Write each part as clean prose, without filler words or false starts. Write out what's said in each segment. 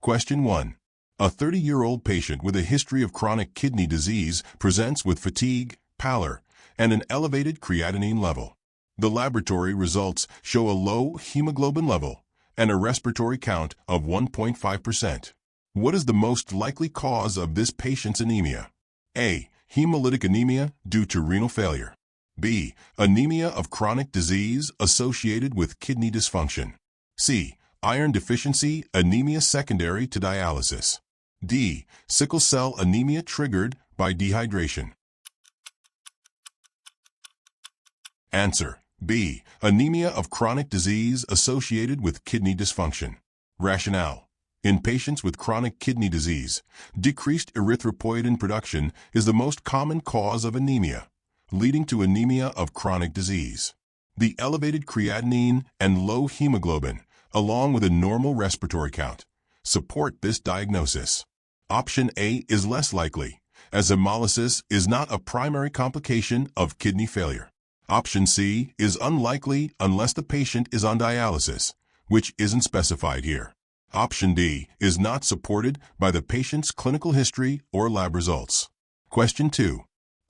Question 1. A 30-year-old patient with a history of chronic kidney disease presents with fatigue, pallor, and an elevated creatinine level. The laboratory results show a low hemoglobin level and a respiratory count of 1.5%. What is the most likely cause of this patient's anemia? A. Hemolytic anemia due to renal failure. B. Anemia of chronic disease associated with kidney dysfunction. C. Iron deficiency anemia secondary to dialysis. D. Sickle cell anemia triggered by dehydration. Answer: B. Anemia of chronic disease associated with kidney dysfunction. Rationale: in patients with chronic kidney disease, decreased erythropoietin production is the most common cause of anemia, leading to anemia of chronic disease. The elevated creatinine and low hemoglobin, along with a normal respiratory count, support this diagnosis. Option A is less likely, as hemolysis is not a primary complication of kidney failure. Option C is unlikely unless the patient is on dialysis, which isn't specified here. Option D is not supported by the patient's clinical history or lab results. Question 2.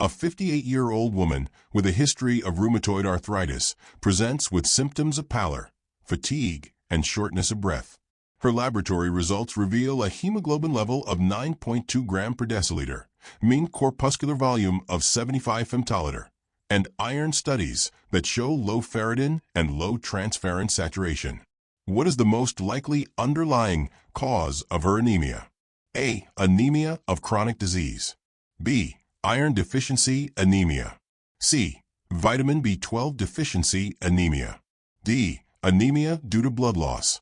A 58-year-old woman with a history of rheumatoid arthritis presents with symptoms of pallor, fatigue, and shortness of breath. Her laboratory results reveal a hemoglobin level of 9.2 gram per deciliter, mean corpuscular volume of 75 femtoliter, and iron studies that show low ferritin and low transferrin saturation. What is the most likely underlying cause of her anemia? A. Anemia of chronic disease. B. Iron deficiency anemia. C. Vitamin B12 deficiency anemia. D. Anemia due to blood loss.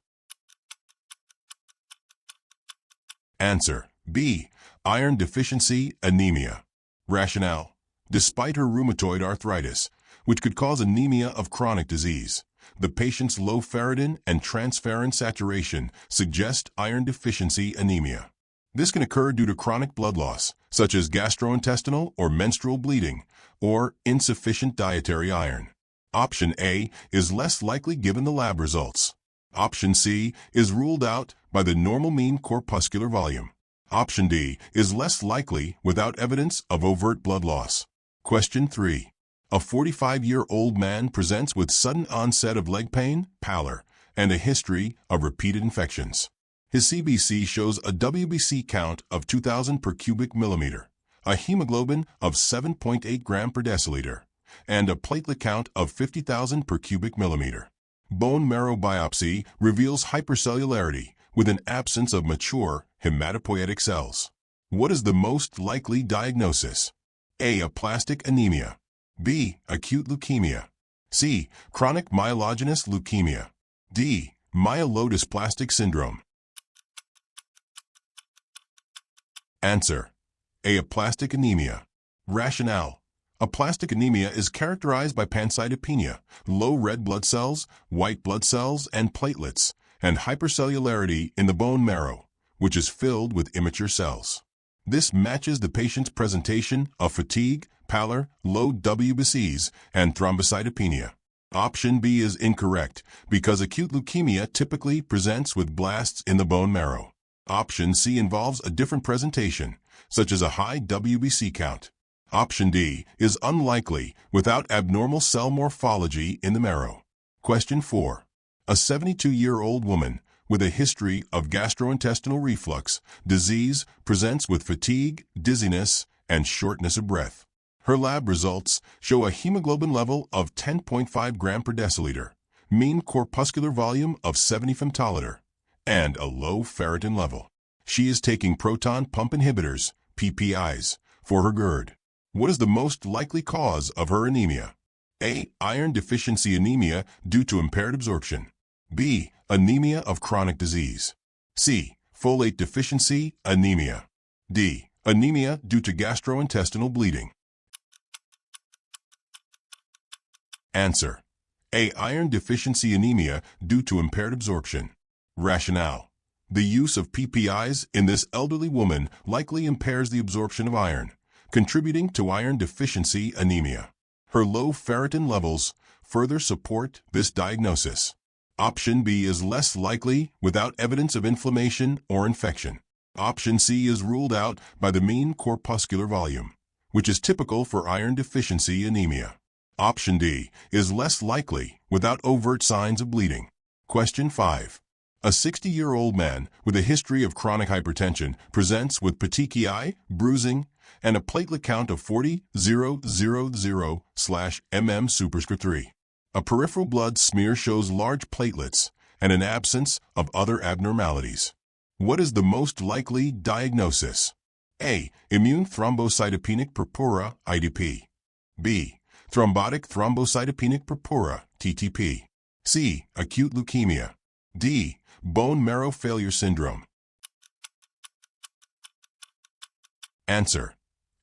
Answer: B. Iron deficiency anemia. Rationale: despite her rheumatoid arthritis, which could cause anemia of chronic disease, the patient's low ferritin and transferrin saturation suggest iron deficiency anemia. This can occur due to chronic blood loss, such as gastrointestinal or menstrual bleeding, or insufficient dietary iron. Option A is less likely given the lab results. Option C is ruled out by the normal mean corpuscular volume. Option D is less likely without evidence of overt blood loss. Question 3. A 45-year-old man presents with sudden onset of leg pain, pallor, and a history of repeated infections. His CBC shows a WBC count of 2,000 per cubic millimeter, a hemoglobin of 7.8 gram per deciliter, and a platelet count of 50,000 per cubic millimeter. Bone marrow biopsy reveals hypercellularity with an absence of mature hematopoietic cells. What is the most likely diagnosis? A. Aplastic anemia. B. Acute leukemia. C. Chronic myelogenous leukemia. D. Myelodysplastic syndrome. Answer: A. Aplastic anemia. Rationale: aplastic anemia is characterized by pancytopenia, low red blood cells, white blood cells, and platelets, and hypercellularity in the bone marrow, which is filled with immature cells. This matches the patient's presentation of fatigue, pallor, low WBCs, and thrombocytopenia. Option B is incorrect because acute leukemia typically presents with blasts in the bone marrow. Option C involves a different presentation, such as a high WBC count. Option D is unlikely without abnormal cell morphology in the marrow. Question 4. A 72-year-old woman with a history of gastrointestinal reflux disease presents with fatigue, dizziness, and shortness of breath. Her lab results show a hemoglobin level of 10.5 gram per deciliter, mean corpuscular volume of 70 femtoliter, and a low ferritin level. She is taking proton pump inhibitors, PPIs, for her GERD. What is the most likely cause of her anemia? A. Iron deficiency anemia due to impaired absorption. B. Anemia of chronic disease. C. Folate deficiency anemia. D. Anemia due to gastrointestinal bleeding. Answer: A. Iron deficiency anemia due to impaired absorption. Rationale: the use of PPIs in this elderly woman likely impairs the absorption of iron, contributing to iron deficiency anemia. Her low ferritin levels further support this diagnosis. Option B is less likely without evidence of inflammation or infection. Option C is ruled out by the mean corpuscular volume, which is typical for iron deficiency anemia. Option D is less likely without overt signs of bleeding. Question 5. A 60-year-old man with a history of chronic hypertension presents with petechiae, bruising, and a platelet count of 40,000/mm superscript 3. A peripheral blood smear shows large platelets and an absence of other abnormalities. What is the most likely diagnosis? A. Immune thrombocytopenic purpura, ITP. B. Thrombotic thrombocytopenic purpura, TTP. C. Acute leukemia. D. Bone marrow failure syndrome. Answer: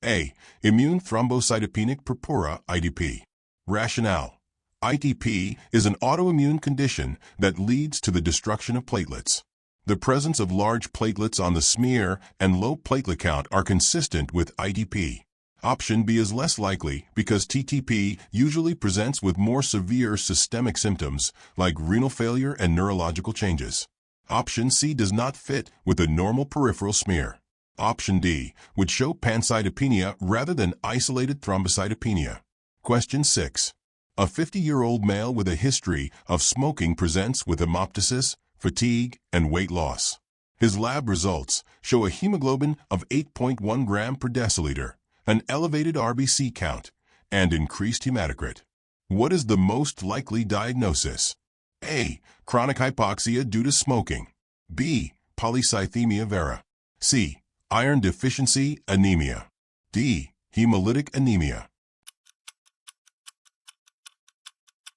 A. Immune thrombocytopenic purpura, ITP. Rationale: ITP is an autoimmune condition that leads to the destruction of platelets. The presence of large platelets on the smear and low platelet count are consistent with ITP. Option B is less likely because TTP usually presents with more severe systemic symptoms like renal failure and neurological changes. Option C does not fit with a normal peripheral smear. Option D would show pancytopenia rather than isolated thrombocytopenia. Question 6. A 50-year-old male with a history of smoking presents with hemoptysis, fatigue, and weight loss. His lab results show a hemoglobin of 8.1 gram per deciliter, an elevated RBC count, and increased hematocrit. What is the most likely diagnosis? A. Chronic hypoxia due to smoking. B. Polycythemia vera. C. Iron deficiency anemia. D. Hemolytic anemia.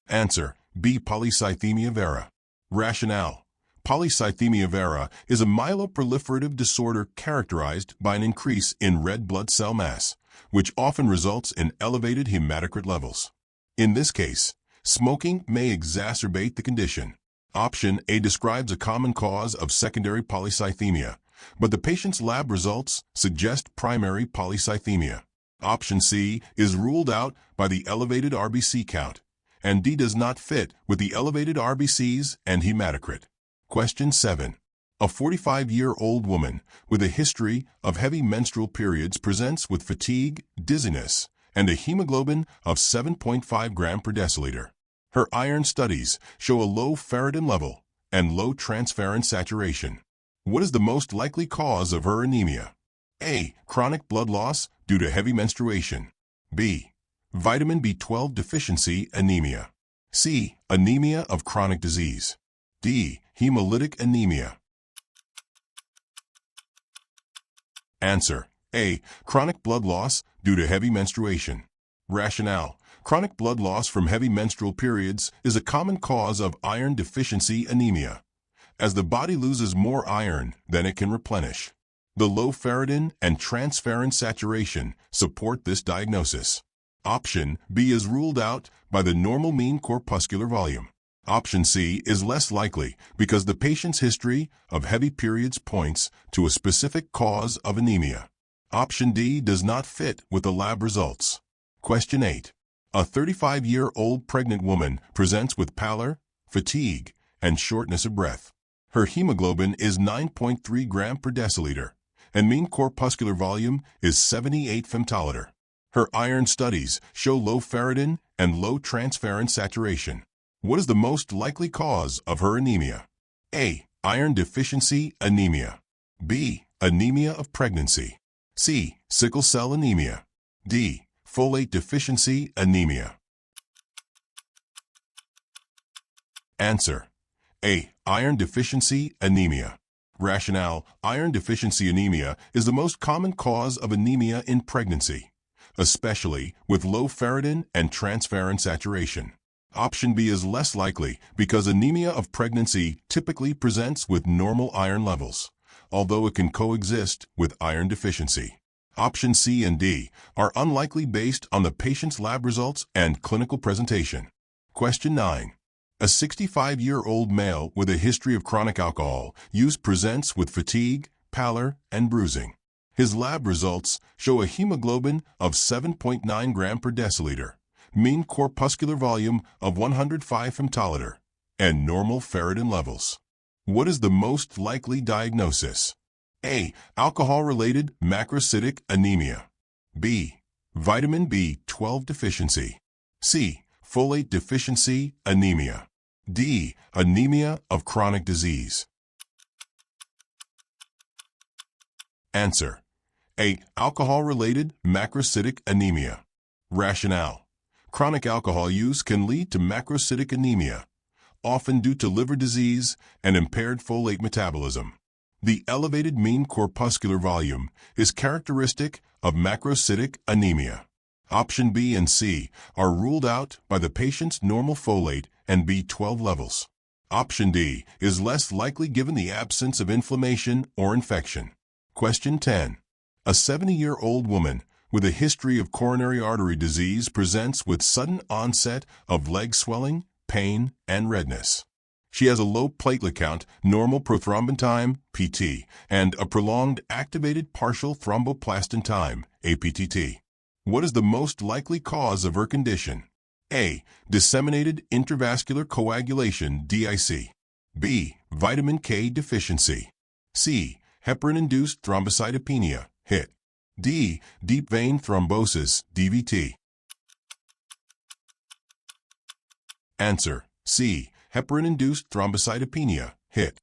Answer: B. Polycythemia vera. Rationale: Polycythemia vera is a myeloproliferative disorder characterized by an increase in red blood cell mass, which often results in elevated hematocrit levels. In this case, smoking may exacerbate the condition. Option A describes a common cause of secondary polycythemia, but the patient's lab results suggest primary polycythemia. Option C is ruled out by the elevated RBC count, and D does not fit with the elevated RBCs and hematocrit. Question 7. A 45-year-old woman with a history of heavy menstrual periods presents with fatigue, dizziness, and a hemoglobin of 7.5 gram per deciliter. Her iron studies show a low ferritin level and low transferrin saturation. What is the most likely cause of her anemia? A. Chronic blood loss due to heavy menstruation. B. Vitamin B12 deficiency anemia. C. Anemia of chronic disease. D. Hemolytic anemia. Answer: A. Chronic blood loss due to heavy menstruation. Rationale: Chronic blood loss from heavy menstrual periods is a common cause of iron deficiency anemia, as the body loses more iron than it can replenish. The low ferritin and transferrin saturation support this diagnosis. Option B is ruled out by the normal mean corpuscular volume. Option C is less likely because the patient's history of heavy periods points to a specific cause of anemia. Option D does not fit with the lab results. Question 8. A 35-year-old pregnant woman presents with pallor, fatigue, and shortness of breath. Her hemoglobin is 9.3 gram per deciliter, and mean corpuscular volume is 78 femtoliter. Her iron studies show low ferritin and low transferrin saturation. What is the most likely cause of her anemia? A. Iron deficiency anemia. B. Anemia of pregnancy. C. Sickle cell anemia. D. Folate deficiency anemia. Answer: A. Iron deficiency anemia. Rationale: Iron deficiency anemia is the most common cause of anemia in pregnancy, especially with low ferritin and transferrin saturation. Option B is less likely because anemia of pregnancy typically presents with normal iron levels, although it can coexist with iron deficiency. Option C and D are unlikely based on the patient's lab results and clinical presentation. Question 9. A 65-year-old male with a history of chronic alcohol use presents with fatigue, pallor, and bruising. His lab results show a hemoglobin of 7.9 gram per deciliter, mean corpuscular volume of 105 femtoliter, and normal ferritin levels. What is the most likely diagnosis? A. Alcohol-related macrocytic anemia. B. Vitamin B12 deficiency. C. Folate deficiency anemia. D. Anemia of chronic disease. Answer: A. Alcohol-related macrocytic anemia. Rationale: chronic alcohol use can lead to macrocytic anemia, often due to liver disease and impaired folate metabolism. The elevated mean corpuscular volume is characteristic of macrocytic anemia. Option B and C are ruled out by the patient's normal folate and B12 levels. Option D is less likely given the absence of inflammation or infection. Question 10. A 70-year-old woman with a history of coronary artery disease presents with sudden onset of leg swelling, pain, and redness. She has a low platelet count, normal prothrombin time, PT, and a prolonged activated partial thromboplastin time, APTT. What is the most likely cause of her condition? A. Disseminated intravascular coagulation, DIC. B. Vitamin K deficiency. C. Heparin-induced thrombocytopenia, HIT. D. Deep vein thrombosis, DVT. Answer: C. Heparin-induced thrombocytopenia, HIT.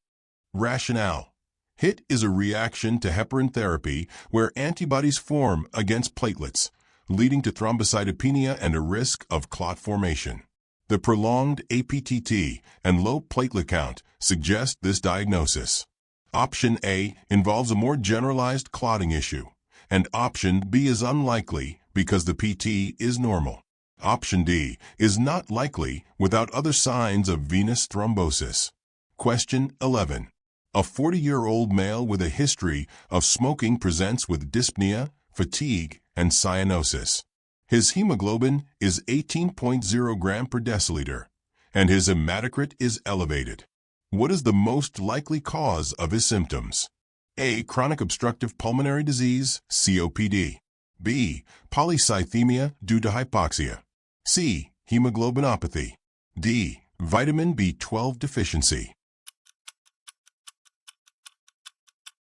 Rationale: HIT is a reaction to heparin therapy where antibodies form against platelets, leading to thrombocytopenia and a risk of clot formation. The prolonged APTT and low platelet count suggest this diagnosis. Option A involves a more generalized clotting issue, and option B is unlikely because the PT is normal. Option D is not likely without other signs of venous thrombosis. Question 11. A 40-year-old male with a history of smoking presents with dyspnea, fatigue, and cyanosis. His hemoglobin is 18.0 gram per deciliter, and his hematocrit is elevated. What is the most likely cause of his symptoms? A. Chronic obstructive pulmonary disease, COPD. B. Polycythemia due to hypoxia. C. Hemoglobinopathy. D. Vitamin B12 deficiency.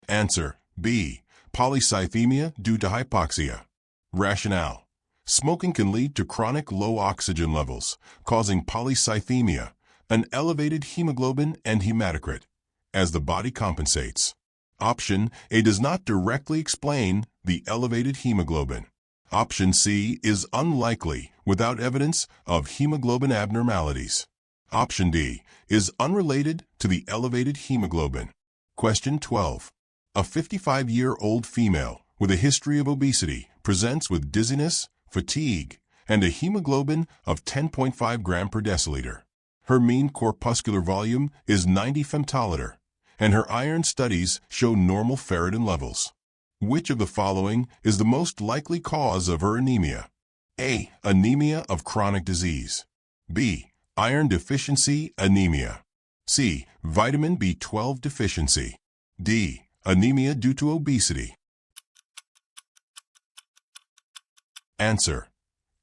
Answer: B. Polycythemia due to hypoxia. Rationale: smoking can lead to chronic low oxygen levels, causing polycythemia, an elevated hemoglobin and hematocrit, as the body compensates. Option A does not directly explain the elevated hemoglobin. Option C is unlikely without evidence of hemoglobin abnormalities. Option D is unrelated to the elevated hemoglobin. Question 12. A 55-year-old female with a history of obesity presents with dizziness, fatigue, and a hemoglobin of 10.5 gram per deciliter. Her mean corpuscular volume is 90 femtoliter, and her iron studies show normal ferritin levels. Which of the following is the most likely cause of her anemia? A. Anemia of chronic disease. B. Iron deficiency anemia. C. Vitamin B12 deficiency. D. Anemia due to obesity. Answer: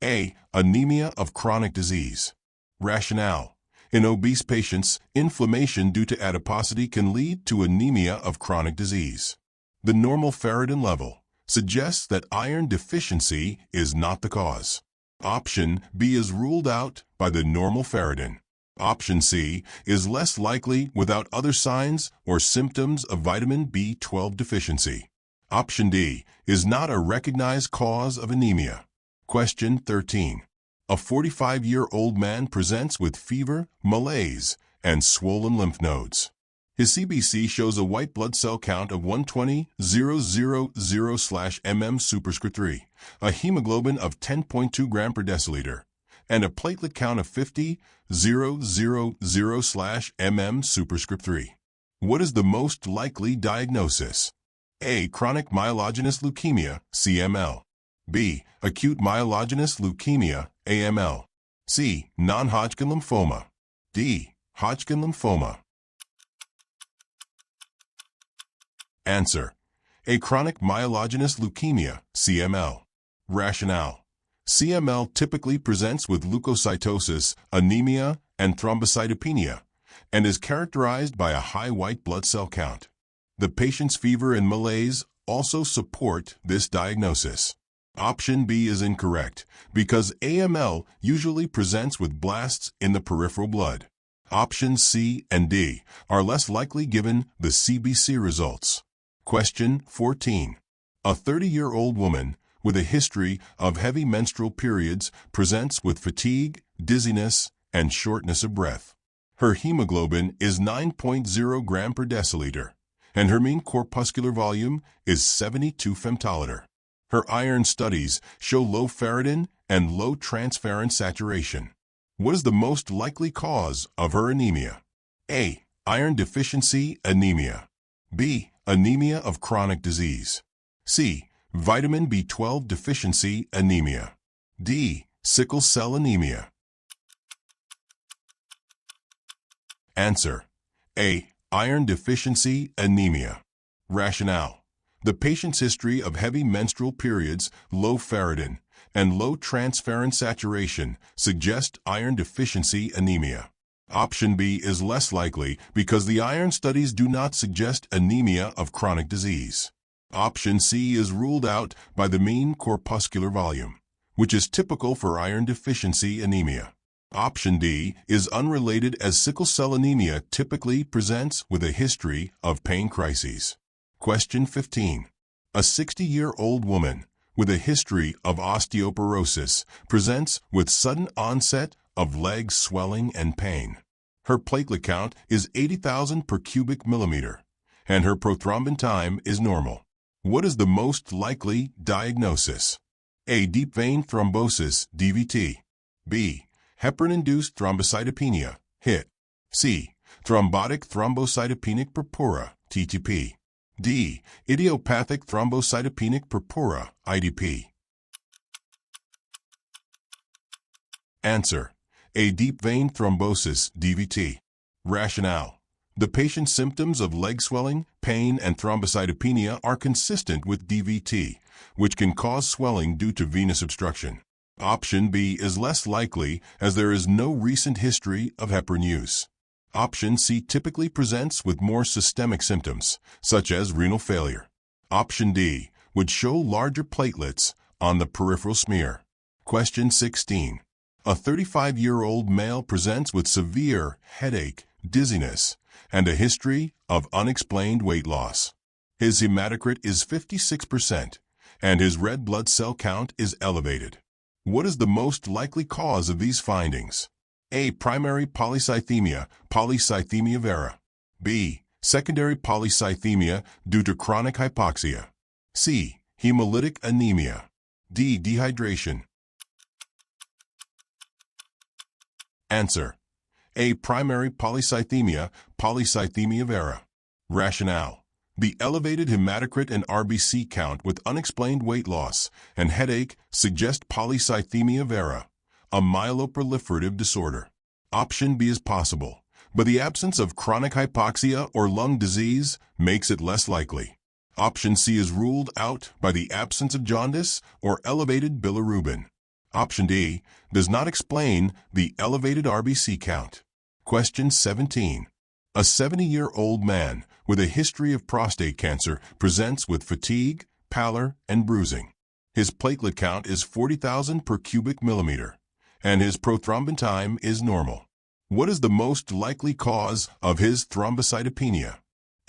A. Anemia of chronic disease. Rationale: in obese patients, inflammation due to adiposity can lead to anemia of chronic disease. The normal ferritin level suggests that iron deficiency is not the cause. Option B is ruled out by the normal ferritin. Option C is less likely without other signs or symptoms of vitamin B12 deficiency. Option D is not a recognized cause of anemia. Question 13. A 45-year-old man presents with fever, malaise, and swollen lymph nodes. His CBC shows a white blood cell count of 120,000/mm superscript 3, a hemoglobin of 10.2 gram per deciliter, and a platelet count of 50,000/mm superscript 3. What is the most likely diagnosis? A. Chronic myelogenous leukemia, CML. B. Acute myelogenous leukemia, AML. C. Non-Hodgkin lymphoma. D. Hodgkin lymphoma. Answer: A. Chronic myelogenous leukemia, CML. Rationale: CML typically presents with leukocytosis, anemia, and thrombocytopenia, and is characterized by a high white blood cell count. The patient's fever and malaise also support this diagnosis. Option B is incorrect because AML usually presents with blasts in the peripheral blood. Options C and D are less likely given the CBC results. Question 14. A 30-year-old woman with a history of heavy menstrual periods presents with fatigue, dizziness, and shortness of breath. Her hemoglobin is 9.0 gram per deciliter, and her mean corpuscular volume is 72 femtoliter. Her iron studies show low ferritin and low transferrin saturation. What is the most likely cause of her anemia? A. Iron deficiency anemia. B. Anemia of chronic disease. C. Vitamin B12 deficiency anemia. D. Sickle cell anemia. Answer: A. Iron deficiency anemia. Rationale: the patient's history of heavy menstrual periods, low ferritin, and low transferrin saturation suggest iron deficiency anemia. Option B is less likely because the iron studies do not suggest anemia of chronic disease. Option C is ruled out by the mean corpuscular volume, which is typical for iron deficiency anemia. Option D is unrelated as sickle cell anemia typically presents with a history of pain crises. Question 15. A 60-year-old woman with a history of osteoporosis presents with sudden onset of leg swelling and pain. Her platelet count is 80,000 per cubic millimeter, and her prothrombin time is normal. What is the most likely diagnosis? A. Deep vein thrombosis, DVT. B. Heparin-induced thrombocytopenia, HIT. C. Thrombotic thrombocytopenic purpura, TTP. D. Idiopathic thrombocytopenic purpura, IDP. Answer: A. Deep vein thrombosis, DVT. Rationale: the patient's symptoms of leg swelling, pain, and thrombocytopenia are consistent with DVT, which can cause swelling due to venous obstruction. Option B is less likely as there is no recent history of heparin use. Option C typically presents with more systemic symptoms, such as renal failure. Option D would show larger platelets on the peripheral smear. Question 16. A 35-year-old male presents with severe headache, dizziness, and a history of unexplained weight loss. His hematocrit is 56%, and his red blood cell count is elevated. What is the most likely cause of these findings? A. Primary polycythemia, polycythemia vera. B. Secondary polycythemia due to chronic hypoxia. C. Hemolytic anemia. D. Dehydration. Answer: A. Primary polycythemia, polycythemia vera. Rationale: the elevated hematocrit and RBC count with unexplained weight loss and headache suggest polycythemia vera, a myeloproliferative disorder. Option B is possible, but the absence of chronic hypoxia or lung disease makes it less likely. Option C is ruled out by the absence of jaundice or elevated bilirubin. Option D does not explain the elevated RBC count. Question 17. A 70-year-old man with a history of prostate cancer presents with fatigue, pallor, and bruising. His platelet count is 40,000 per cubic millimeter, and his prothrombin time is normal. What is the most likely cause of his thrombocytopenia?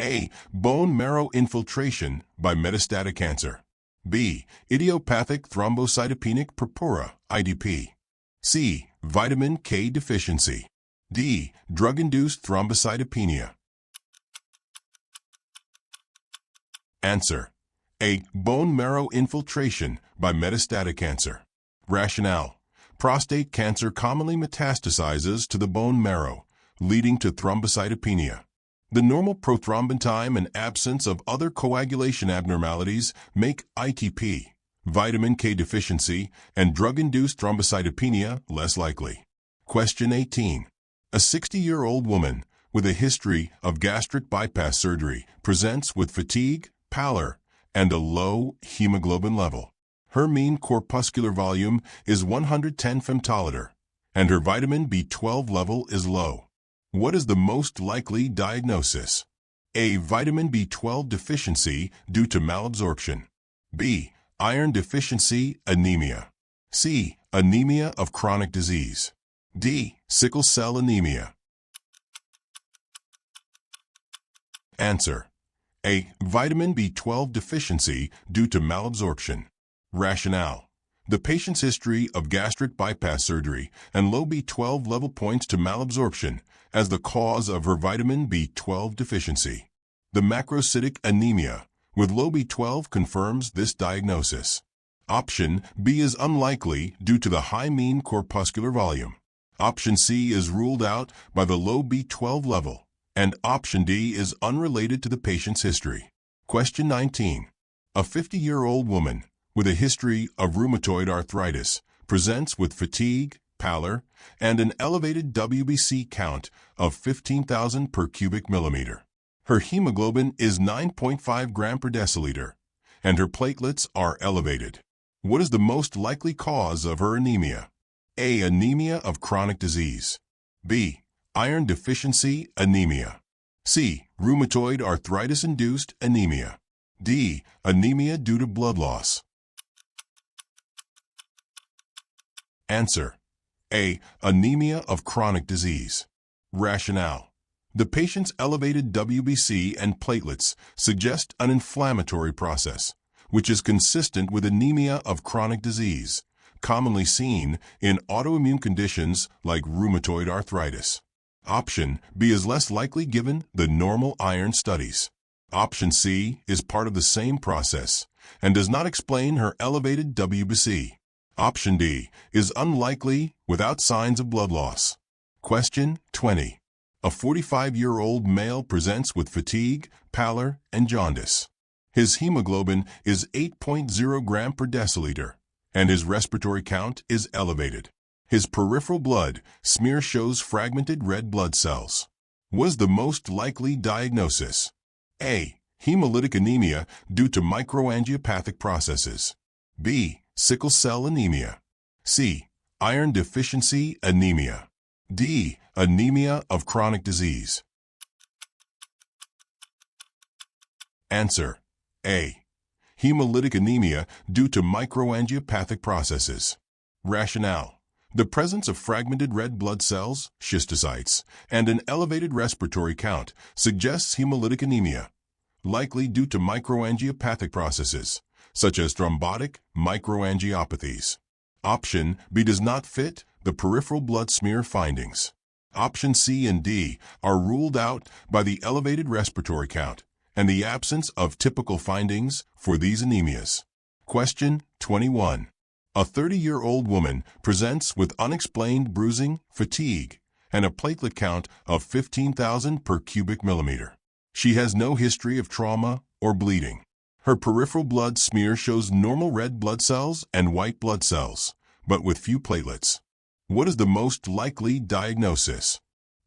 A. Bone marrow infiltration by metastatic cancer. B. Idiopathic thrombocytopenic purpura, IDP. C. Vitamin K deficiency. D. Drug-induced thrombocytopenia. Answer: A. Bone marrow infiltration by metastatic cancer. Rationale: prostate cancer commonly metastasizes to the bone marrow, leading to thrombocytopenia. The normal prothrombin time and absence of other coagulation abnormalities make ITP, vitamin K deficiency, and drug-induced thrombocytopenia less likely. Question 18. A 60-year-old woman with a history of gastric bypass surgery presents with fatigue, pallor, and a low hemoglobin level. Her mean corpuscular volume is 110 femtoliter, and her vitamin B12 level is low. What is the most likely diagnosis? A. Vitamin B12 deficiency due to malabsorption. B. Iron deficiency, anemia. C. Anemia of chronic disease. D. Sickle cell anemia. Answer: A. Vitamin B12 deficiency due to malabsorption. Rationale: the patient's history of gastric bypass surgery and low B12 level points to malabsorption as the cause of her vitamin B12 deficiency. The macrocytic anemia with low B12 confirms this diagnosis. Option B is unlikely due to the high mean corpuscular volume. Option C is ruled out by the low B12 level. And option D is unrelated to the patient's history. Question 19. A 50-year-old woman with a history of rheumatoid arthritis presents with fatigue, pallor, and an elevated WBC count of 15,000 per cubic millimeter. Her hemoglobin is 9.5 gram per deciliter, and her platelets are elevated. What is the most likely cause of her anemia? A. Anemia of chronic disease. B. Iron deficiency anemia. C. Rheumatoid arthritis-induced anemia. D. Anemia due to blood loss. Answer: A. Anemia of chronic disease. Rationale: the patient's elevated WBC and platelets suggest an inflammatory process, which is consistent with anemia of chronic disease, commonly seen in autoimmune conditions like rheumatoid arthritis. Option B is less likely given the normal iron studies. Option C is part of the same process and does not explain her elevated WBC. Option D is unlikely without signs of blood loss. Question 20. A 45-year-old male presents with fatigue, pallor, and jaundice. His hemoglobin is 8.0 gram per deciliter, and his respiratory count is elevated. His peripheral blood smear shows fragmented red blood cells. Was the most likely diagnosis? A. Hemolytic anemia due to microangiopathic processes. B. Sickle cell anemia. C. Iron deficiency anemia. D. Anemia of chronic disease. Answer: A. Hemolytic anemia due to microangiopathic processes. Rationale: the presence of fragmented red blood cells, schistocytes, and an elevated respiratory count suggests hemolytic anemia, likely due to microangiopathic processes, such as thrombotic microangiopathies. Option B does not fit the peripheral blood smear findings. Option C and D are ruled out by the elevated respiratory count and the absence of typical findings for these anemias. Question 21. A 30-year-old woman presents with unexplained bruising, fatigue, and a platelet count of 15,000 per cubic millimeter. She has no history of trauma or bleeding. Her peripheral blood smear shows normal red blood cells and white blood cells, but with few platelets. What is the most likely diagnosis?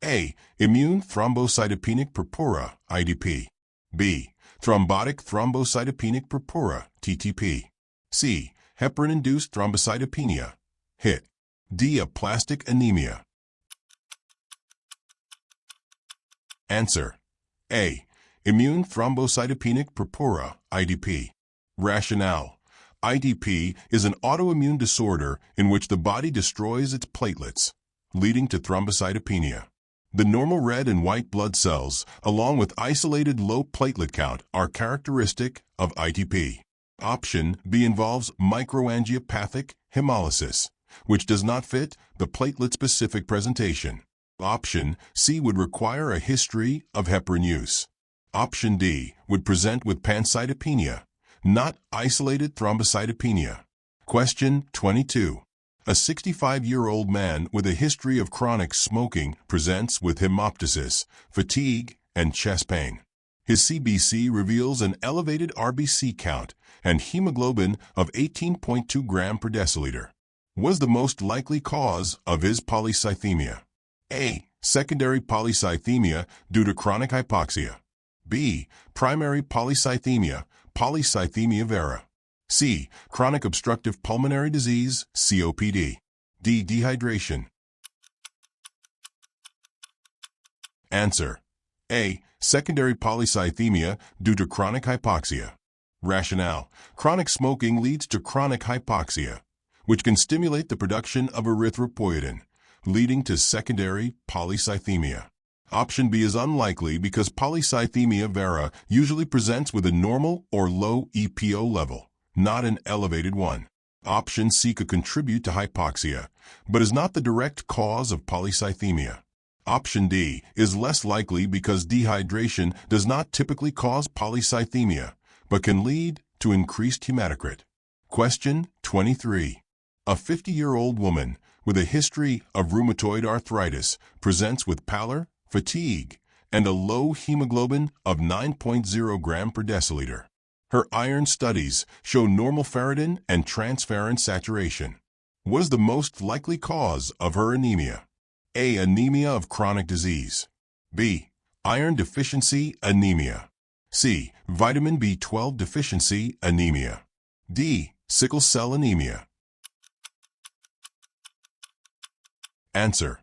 A. Immune thrombocytopenic purpura, IDP. B. Thrombotic thrombocytopenic purpura, TTP. C. Heparin-induced thrombocytopenia, HIT. D. Aplastic anemia. Answer: A. Immune thrombocytopenic purpura, IDP. Rationale: IDP is an autoimmune disorder in which the body destroys its platelets, leading to thrombocytopenia. The normal red and white blood cells, along with isolated low platelet count, are characteristic of IDP. Option B involves microangiopathic hemolysis, which does not fit the platelet-specific presentation. Option C would require a history of heparin use. Option D would present with pancytopenia, not isolated thrombocytopenia. Question 22. A 65-year-old man with a history of chronic smoking presents with hemoptysis, fatigue, and chest pain. His CBC reveals an elevated RBC count and hemoglobin of 18.2 gram per deciliter. Was the most likely cause of his polycythemia? A. Secondary polycythemia due to chronic hypoxia. B. Primary polycythemia, polycythemia vera. C. Chronic obstructive pulmonary disease, COPD. D. Dehydration. Answer: A. Secondary polycythemia due to chronic hypoxia. Rationale: chronic smoking leads to chronic hypoxia, which can stimulate the production of erythropoietin, leading to secondary polycythemia. Option B is unlikely because polycythemia vera usually presents with a normal or low EPO level, not an elevated one. Option C could contribute to hypoxia, but is not the direct cause of polycythemia. Option D is less likely because dehydration does not typically cause polycythemia, but can lead to increased hematocrit. Question 23. A 50-year-old woman with a history of rheumatoid arthritis presents with pallor, fatigue, and a low hemoglobin of 9.0 gram per deciliter. Her iron studies show normal ferritin and transferrin saturation. What is the most likely cause of her anemia? A. Anemia of chronic disease. B. Iron deficiency anemia. C. Vitamin B12 deficiency anemia. D. Sickle cell anemia. Answer: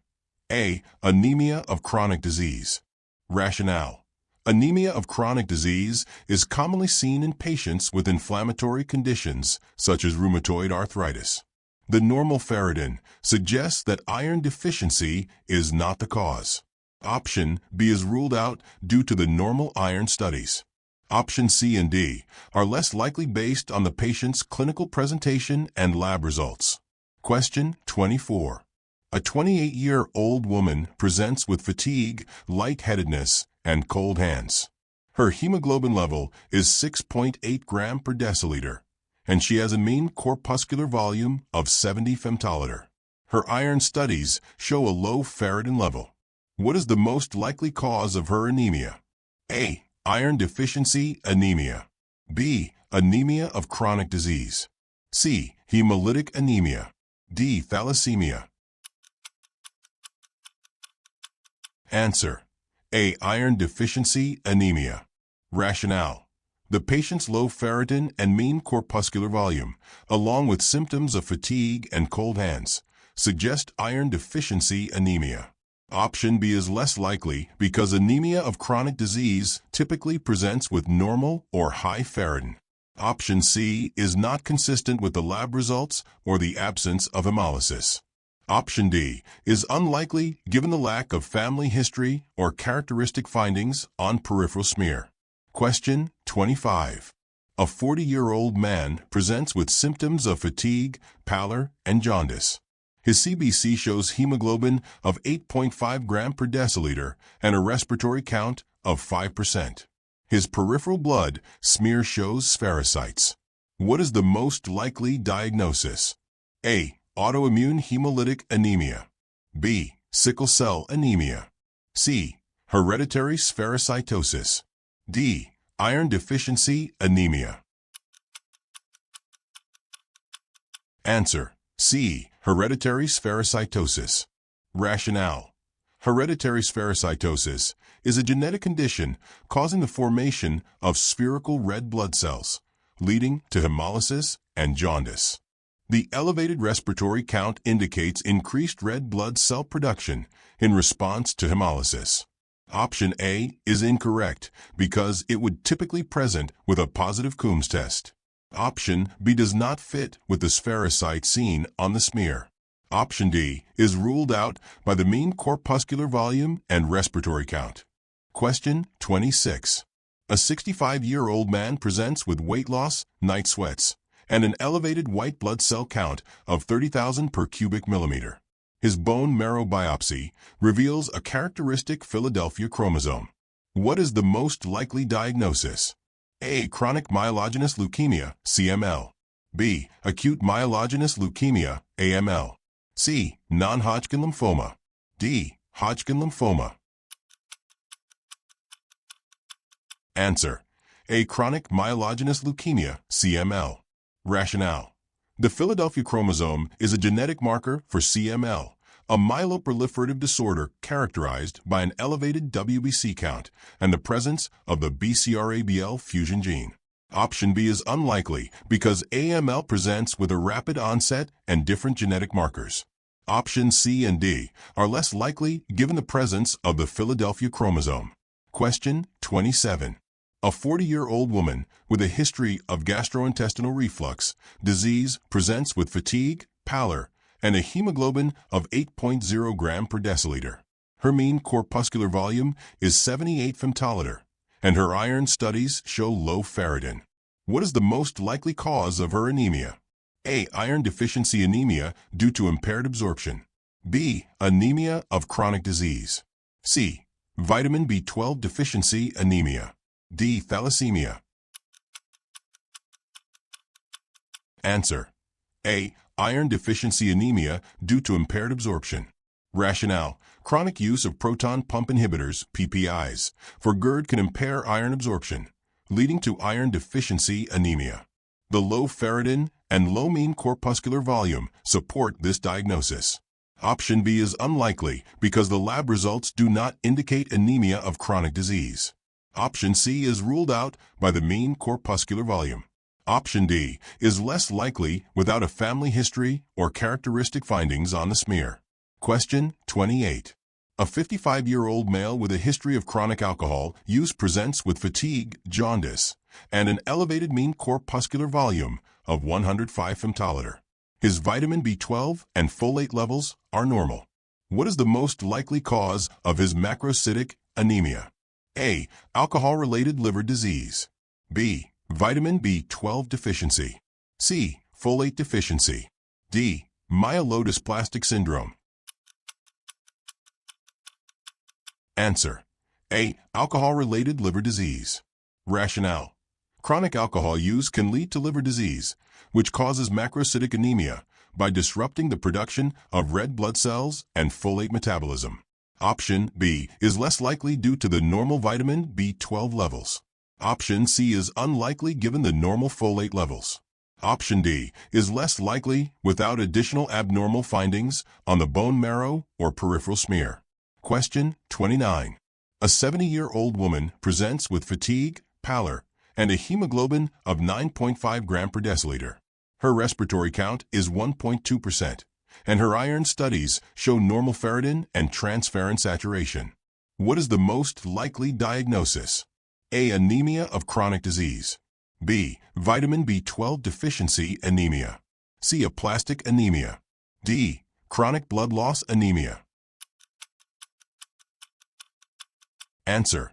A. Anemia of chronic disease. Rationale: anemia of chronic disease is commonly seen in patients with inflammatory conditions such as rheumatoid arthritis. The normal ferritin suggests that iron deficiency is not the cause. Option B is ruled out due to the normal iron studies. Option C and D are less likely based on the patient's clinical presentation and lab results. Question 24. A 28-year-old woman presents with fatigue, lightheadedness, and cold hands. Her hemoglobin level is 6.8 gram per deciliter, and she has a mean corpuscular volume of 70 femtoliter. Her iron studies show a low ferritin level. What is the most likely cause of her anemia? A. Iron deficiency anemia. B. Anemia of chronic disease. C. Hemolytic anemia. D. Thalassemia. Answer: A. Iron deficiency anemia. Rationale: the patient's low ferritin and mean corpuscular volume, along with symptoms of fatigue and cold hands, suggest iron deficiency anemia. Option B is less likely because anemia of chronic disease typically presents with normal or high ferritin. Option C is not consistent with the lab results or the absence of hemolysis. Option D is unlikely given the lack of family history or characteristic findings on peripheral smear. Question 25. A 40-year-old man presents with symptoms of fatigue, pallor, and jaundice. His CBC shows hemoglobin of 8.5 gram per deciliter and a respiratory count of 5%. His peripheral blood smear shows spherocytes. What is the most likely diagnosis? A. Autoimmune hemolytic anemia. B. Sickle cell anemia. C. Hereditary spherocytosis. D. Iron deficiency anemia. Answer: C. Hereditary spherocytosis. Rationale: hereditary spherocytosis is a genetic condition causing the formation of spherical red blood cells, leading to hemolysis and jaundice. The elevated respiratory count indicates increased red blood cell production in response to hemolysis. Option A is incorrect because it would typically present with a positive Coombs test. Option B does not fit with the spherocyte seen on the smear. Option D is ruled out by the mean corpuscular volume and respiratory count. Question 26. A 65-year-old man presents with weight loss, night sweats, and an elevated white blood cell count of 30,000 per cubic millimeter. His bone marrow biopsy reveals a characteristic Philadelphia chromosome. What is the most likely diagnosis? A. Chronic myelogenous leukemia, CML. B. Acute myelogenous leukemia, AML. C. Non-Hodgkin lymphoma. D. Hodgkin lymphoma. Answer: A. Chronic myelogenous leukemia, CML. Rationale: the Philadelphia chromosome is a genetic marker for CML, a myeloproliferative disorder characterized by an elevated WBC count and the presence of the BCR-ABL fusion gene. Option B is unlikely because AML presents with a rapid onset and different genetic markers. Options C and D are less likely given the presence of the Philadelphia chromosome. Question 27. A 40-year-old woman with a history of gastrointestinal reflux disease presents with fatigue, pallor, and a hemoglobin of 8.0 gram per deciliter. Her mean corpuscular volume is 78 femtoliter, and her iron studies show low ferritin. What is the most likely cause of her anemia? A. Iron deficiency anemia due to impaired absorption. B. Anemia of chronic disease. C. Vitamin B12 deficiency anemia. D. Thalassemia. Answer. A. Iron deficiency anemia due to impaired absorption. Rationale. Chronic use of proton pump inhibitors, PPIs, for GERD can impair iron absorption, leading to iron deficiency anemia. The low ferritin and low mean corpuscular volume support this diagnosis. Option B is unlikely because the lab results do not indicate anemia of chronic disease. Option C is ruled out by the mean corpuscular volume. Option D is less likely without a family history or characteristic findings on the smear. Question 28. A 55-year-old male with a history of chronic alcohol use presents with fatigue, jaundice, and an elevated mean corpuscular volume of 105 femtoliter. His vitamin B12 and folate levels are normal. What is the most likely cause of his macrocytic anemia? A. Alcohol-related liver disease. B. Vitamin B12 deficiency. C. Folate deficiency. D. Myelodysplastic syndrome. Answer. A. Alcohol-related liver disease. Rationale. Chronic alcohol use can lead to liver disease, which causes macrocytic anemia by disrupting the production of red blood cells and folate metabolism. Option B is less likely due to the normal vitamin B12 levels. Option C is unlikely given the normal folate levels. Option D is less likely without additional abnormal findings on the bone marrow or peripheral smear. Question 29. A 70-year-old woman presents with fatigue, pallor, and a hemoglobin of 9.5 gram per deciliter. Her respiratory count is 1.2%, and her iron studies show normal ferritin and transferrin saturation. What is the most likely diagnosis? A. Anemia of chronic disease. B. Vitamin B12 deficiency anemia. C. Aplastic anemia. D. Chronic blood loss anemia. Answer.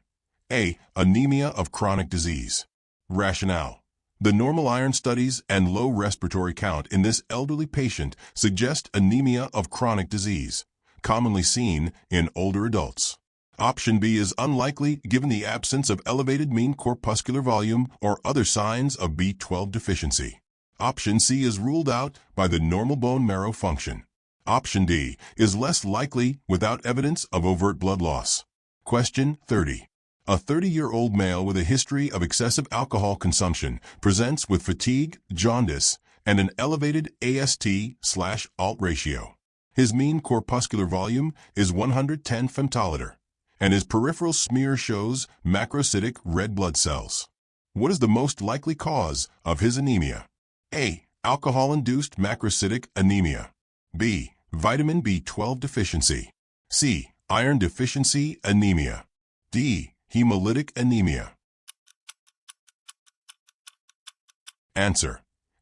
A. Anemia of chronic disease. Rationale. The normal iron studies and low respiratory count in this elderly patient suggest anemia of chronic disease, commonly seen in older adults. Option B is unlikely given the absence of elevated mean corpuscular volume or other signs of B12 deficiency. Option C is ruled out by the normal bone marrow function. Option D is less likely without evidence of overt blood loss. Question 30. A 30-year-old male with a history of excessive alcohol consumption presents with fatigue, jaundice, and an elevated AST/ALT ratio. His mean corpuscular volume is 110 femtoliter, and his peripheral smear shows macrocytic red blood cells. What is the most likely cause of his anemia? A. Alcohol-induced macrocytic anemia. B. Vitamin B12 deficiency. C. Iron deficiency anemia. D. Hemolytic anemia. Answer.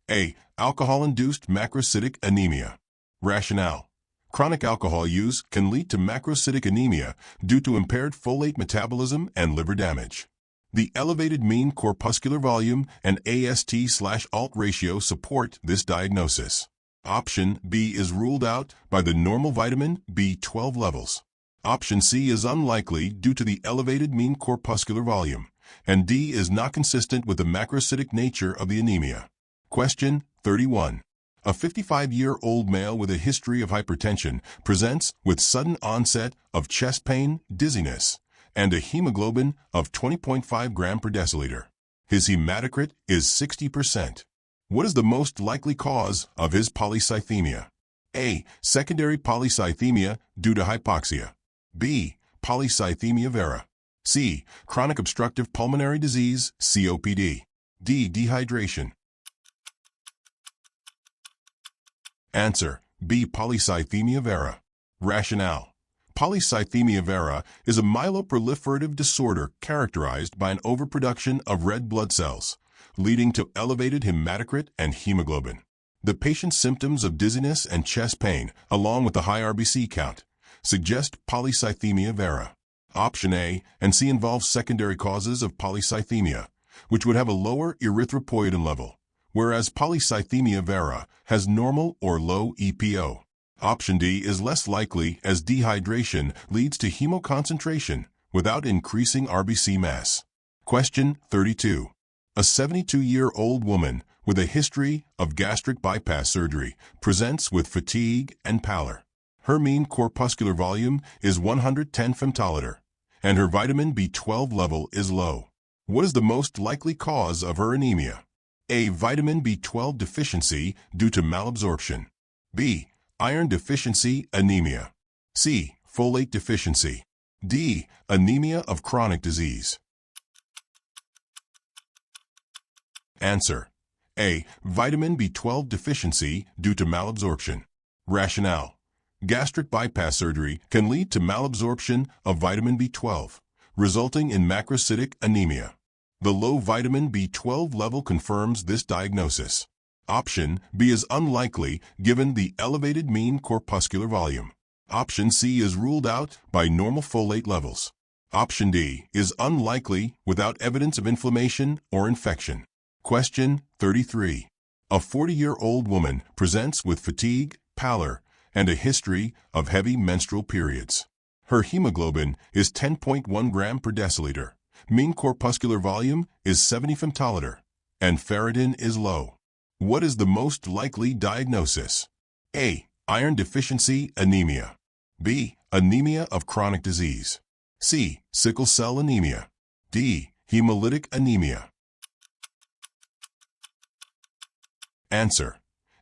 A. Alcohol-induced macrocytic anemia. Rationale. Chronic alcohol use can lead to macrocytic anemia due to impaired folate metabolism and liver damage. The elevated mean corpuscular volume and AST/ALT ratio support this diagnosis. Option B is ruled out by the normal vitamin B12 levels. Option C is unlikely due to the elevated mean corpuscular volume, and D is not consistent with the macrocytic nature of the anemia. Question 31. A 55-year-old male with a history of hypertension presents with sudden onset of chest pain, dizziness, and a hemoglobin of 20.5 gram per deciliter. His hematocrit is 60%. What is the most likely cause of his polycythemia? A. Secondary polycythemia due to hypoxia. B. Polycythemia vera. C. Chronic obstructive pulmonary disease, COPD. D. Dehydration. Answer. B. Polycythemia vera. Rationale: polycythemia vera is a myeloproliferative disorder characterized by an overproduction of red blood cells, leading to elevated hematocrit and hemoglobin. The patient's symptoms of dizziness and chest pain, along with a high RBC count, suggest polycythemia vera. Option A and C involve secondary causes of polycythemia, which would have a lower erythropoietin level, whereas polycythemia vera has normal or low EPO. Option D is less likely as dehydration leads to hemoconcentration without increasing RBC mass. Question 32. A 72-year-old woman with a history of gastric bypass surgery presents with fatigue and pallor. Her mean corpuscular volume is 110 femtoliter, and her vitamin B12 level is low. What is the most likely cause of her anemia? A. Vitamin B12 deficiency due to malabsorption. B. Iron deficiency anemia. C. Folate deficiency. D. Anemia of chronic disease. Answer: A. Vitamin B12 deficiency due to malabsorption. Rationale: gastric bypass surgery can lead to malabsorption of vitamin B12, resulting in macrocytic anemia. The low vitamin B12 level confirms this diagnosis. Option B is unlikely given the elevated mean corpuscular volume. Option C is ruled out by normal folate levels. Option D is unlikely without evidence of inflammation or infection. Question 33. A 40-year-old woman presents with fatigue, pallor, and a history of heavy menstrual periods. Her hemoglobin is 10.1 gram per deciliter, mean corpuscular volume is 70 femtoliter, and ferritin is low. What is the most likely diagnosis? A. Iron deficiency anemia. B. Anemia of chronic disease. C. Sickle cell anemia. D. Hemolytic anemia. Answer: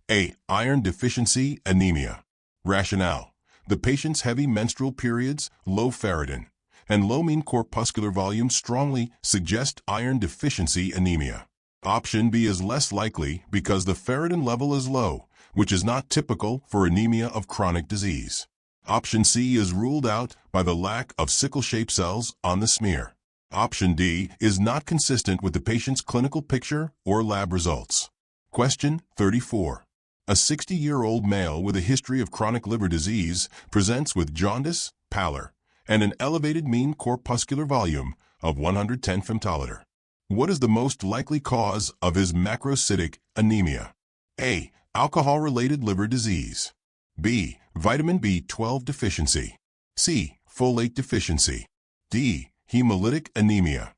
A. Iron deficiency anemia. Rationale: the patient's heavy menstrual periods, low ferritin, and low mean corpuscular volume strongly suggest iron deficiency anemia. Option B is less likely because the ferritin level is low, which is not typical for anemia of chronic disease. Option C is ruled out by the lack of sickle-shaped cells on the smear. Option D is not consistent with the patient's clinical picture or lab results. Question 34. A 60-year-old male with a history of chronic liver disease presents with jaundice, pallor, and an elevated mean corpuscular volume of 110 femtoliter. What is the most likely cause of his macrocytic anemia? A. Alcohol-related liver disease. B. Vitamin B12 deficiency. C. Folate deficiency. D. Hemolytic anemia.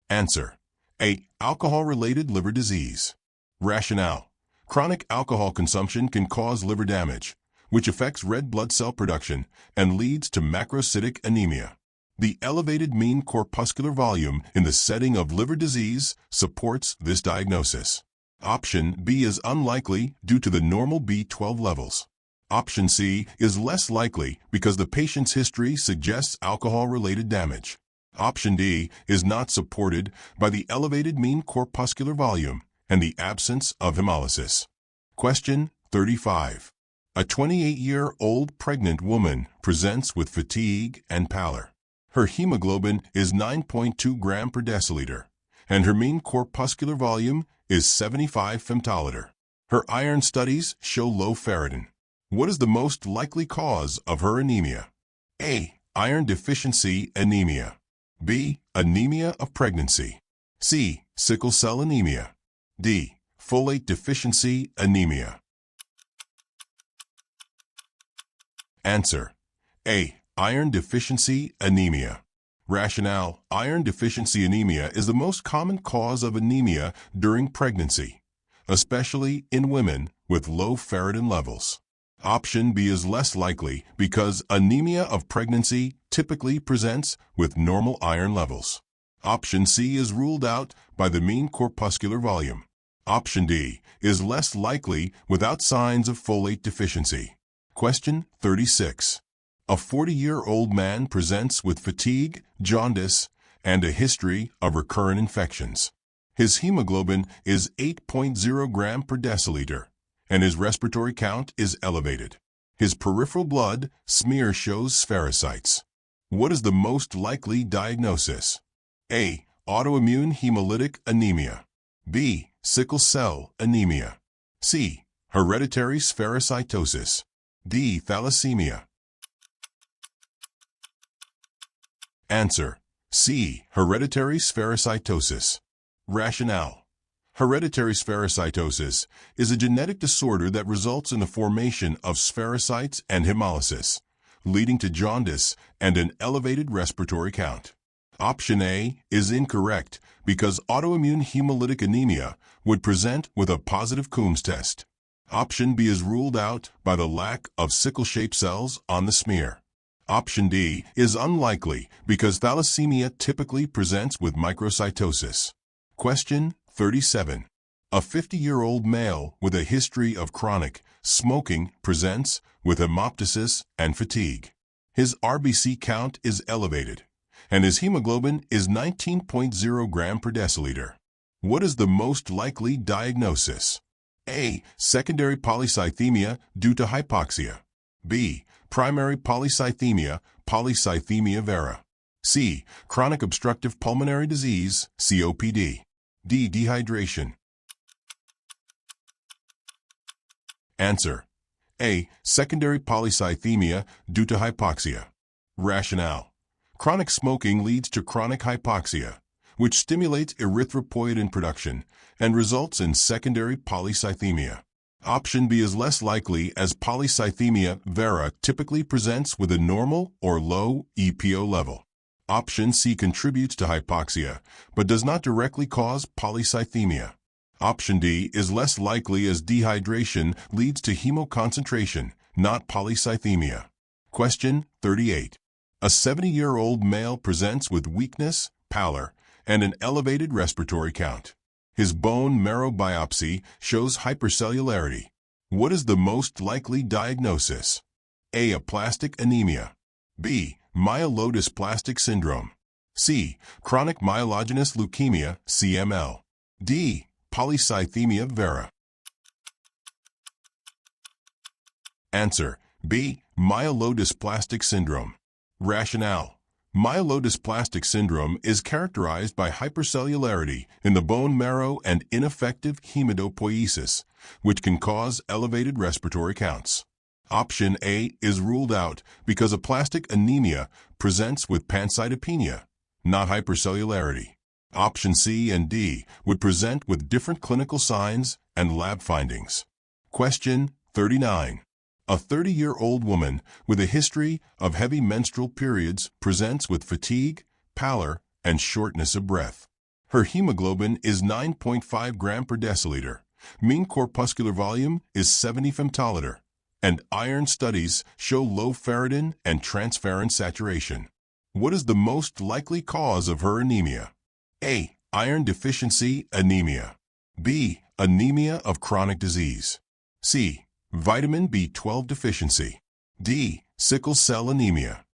Answer: A. Alcohol-related liver disease. Rationale: chronic alcohol consumption can cause liver damage, which affects red blood cell production and leads to macrocytic anemia. The elevated mean corpuscular volume in the setting of liver disease supports this diagnosis. Option B is unlikely due to the normal B12 levels. Option C is less likely because the patient's history suggests alcohol-related damage. Option D is not supported by the elevated mean corpuscular volume and the absence of hemolysis. Question 35. A 28-year-old pregnant woman presents with fatigue and pallor. Her hemoglobin is 9.2 gram per deciliter, and her mean corpuscular volume is 75 femtoliter. Her iron studies show low ferritin. What is the most likely cause of her anemia? A. Iron deficiency anemia. B. Anemia of pregnancy. C. Sickle cell anemia. D. Folate deficiency anemia. Answer: A. Iron deficiency anemia. Rationale: iron deficiency anemia is the most common cause of anemia during pregnancy, especially in women with low ferritin levels. Option B is less likely because anemia of pregnancy typically presents with normal iron levels. Option C is ruled out by the mean corpuscular volume. Option D is less likely without signs of folate deficiency. Question 36. A 40-year-old man presents with fatigue, jaundice, and a history of recurrent infections. His hemoglobin is 8.0 gram per deciliter, and his respiratory count is elevated. His peripheral blood smear shows spherocytes. What is the most likely diagnosis? A. Autoimmune hemolytic anemia. B. Sickle cell anemia. C. Hereditary spherocytosis. D. Thalassemia. Answer: C. Hereditary spherocytosis. Rationale: hereditary spherocytosis is a genetic disorder that results in the formation of spherocytes and hemolysis, leading to jaundice and an elevated respiratory count. Option A is incorrect because autoimmune hemolytic anemia would present with a positive Coombs test. Option B is ruled out by the lack of sickle-shaped cells on the smear. Option D is unlikely because thalassemia typically presents with microcytosis. Question 37. A 50-year-old male with a history of chronic smoking presents with hemoptysis and fatigue. His RBC count is elevated, and his hemoglobin is 19.0 gram per deciliter. What is the most likely diagnosis? A. Secondary polycythemia due to hypoxia. B. Primary polycythemia, polycythemia vera. C. Chronic obstructive pulmonary disease, COPD. D. Dehydration. Answer: A. Secondary polycythemia due to hypoxia. Rationale: chronic smoking leads to chronic hypoxia, which stimulates erythropoietin production and results in secondary polycythemia. Option B is less likely as polycythemia vera typically presents with a normal or low EPO level. Option C contributes to hypoxia, but does not directly cause polycythemia. Option D is less likely as dehydration leads to hemoconcentration, not polycythemia. Question 38. A 70-year-old male presents with weakness, pallor, and an elevated respiratory count. His bone marrow biopsy shows hypercellularity. What is the most likely diagnosis? A. Aplastic anemia. B. Myelodysplastic syndrome. C. Chronic myelogenous leukemia, CML. D. Polycythemia vera. Answer: B. Myelodysplastic syndrome. Rationale: myelodysplastic syndrome is characterized by hypercellularity in the bone marrow and ineffective hematopoiesis, which can cause elevated respiratory counts. Option A is ruled out because aplastic anemia presents with pancytopenia, not hypercellularity. Option C and D would present with different clinical signs and lab findings. Question 39. A 30-year-old woman with a history of heavy menstrual periods presents with fatigue, pallor, and shortness of breath. Her hemoglobin is 9.5 gram per deciliter, mean corpuscular volume is 70 femtoliter, and iron studies show low ferritin and transferrin saturation. What is the most likely cause of her anemia? A. Iron deficiency anemia. B. Anemia of chronic disease. C. Vitamin B12 deficiency. D. Sickle cell anemia.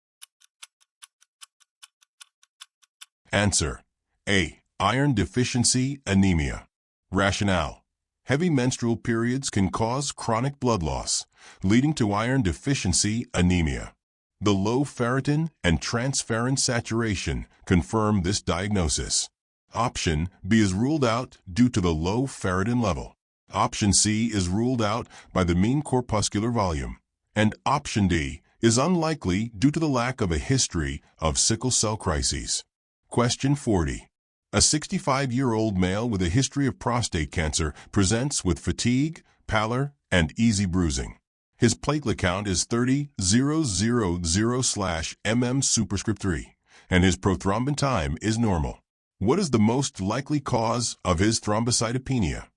Answer: A. Iron deficiency anemia. Rationale: heavy menstrual periods can cause chronic blood loss, leading to iron deficiency anemia. The low ferritin and transferrin saturation confirm this diagnosis. Option B is ruled out due to the low ferritin level. Option C is ruled out by the mean corpuscular volume. And Option D is unlikely due to the lack of a history of sickle cell crises. Question 40. A 65-year-old male with a history of prostate cancer presents with fatigue, pallor, and easy bruising. His platelet count is 30,000/mm superscript 3, and his prothrombin time is normal. What is the most likely cause of his thrombocytopenia?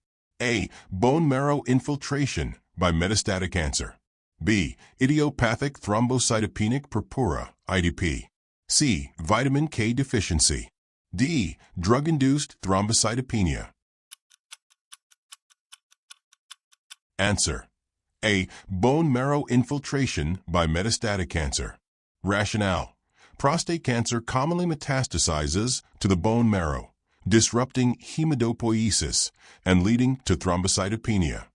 A. Bone marrow infiltration by metastatic cancer. B. Idiopathic thrombocytopenic purpura, ITP. C. Vitamin K deficiency. D. Drug-induced thrombocytopenia. Answer: A. Bone marrow infiltration by metastatic cancer. Rationale: prostate cancer commonly metastasizes to the bone marrow, disrupting hematopoiesis and leading to thrombocytopenia.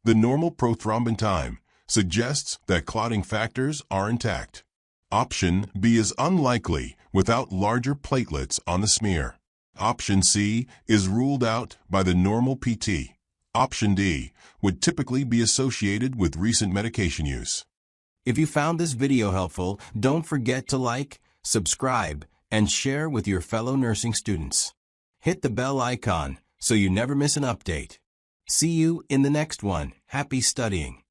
The normal prothrombin time suggests that clotting factors are intact. Option B is unlikely without larger platelets on the smear. Option C is ruled out by the normal PT. Option D would typically be associated with recent medication use. If you found this video helpful, don't forget to like, subscribe, and share with your fellow nursing students. Hit the bell icon so you never miss an update. See you in the next one. Happy studying.